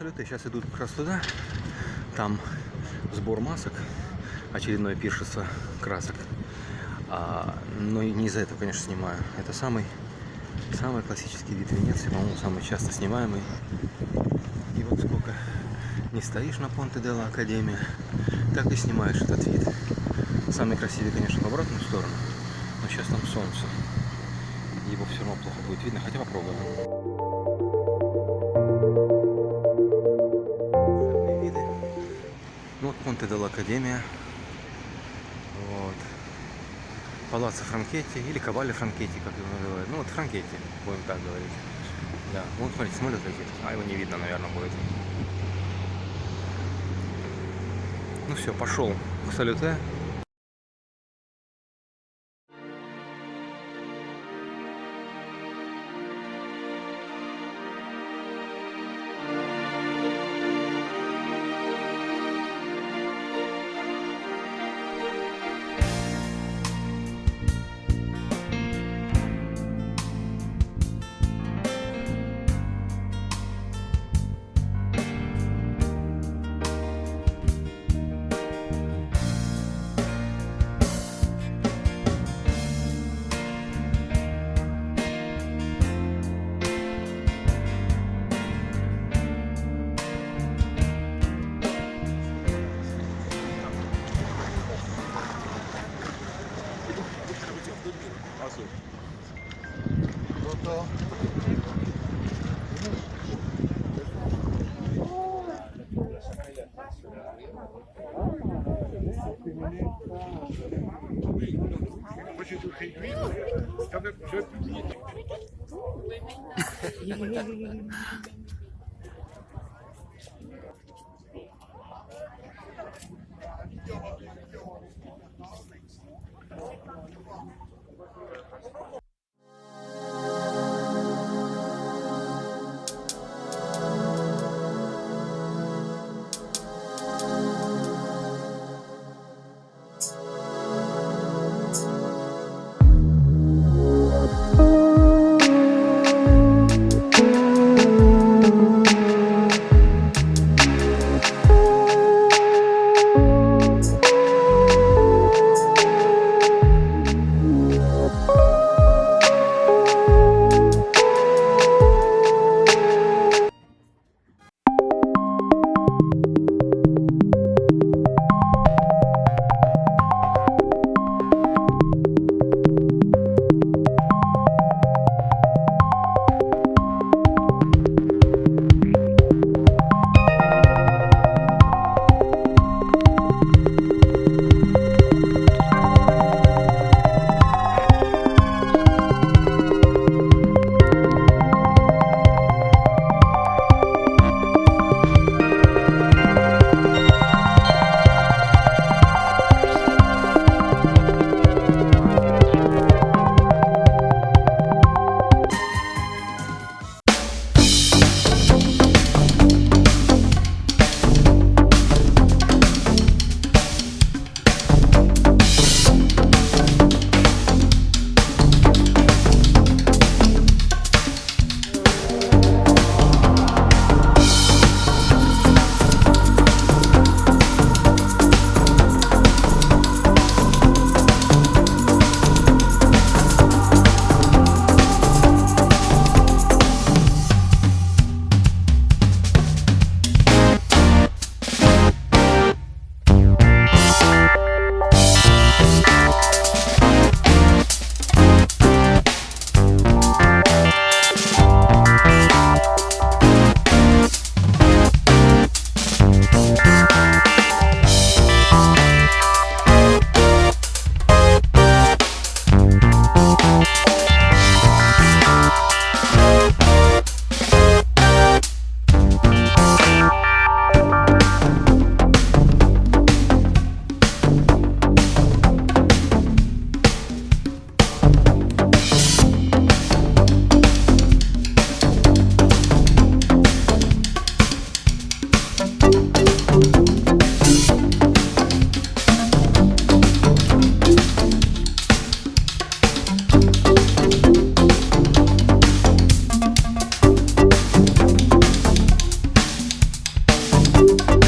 Салюте сейчас идут как раз туда, там сбор масок, очередное пиршество красок, но не из-за этого, конечно, снимаю. Это самый классический вид Венеции, по-моему, самый часто снимаемый. И вот сколько не стоишь на Понте де ла Академия, так и снимаешь этот вид. Самый красивый, конечно, в обратную сторону, но сейчас там солнце, его все равно плохо будет видно, хотя попробуем. Вот Понте де ла Академия, вот, Палаццо Франкетти или Кавале Франкетти, как его называют, ну вот Франкетти, будем так говорить, да, вот смотрите, самолет летит, а его не видно, наверное, будет. Ну все, пошел к Салюте. Thank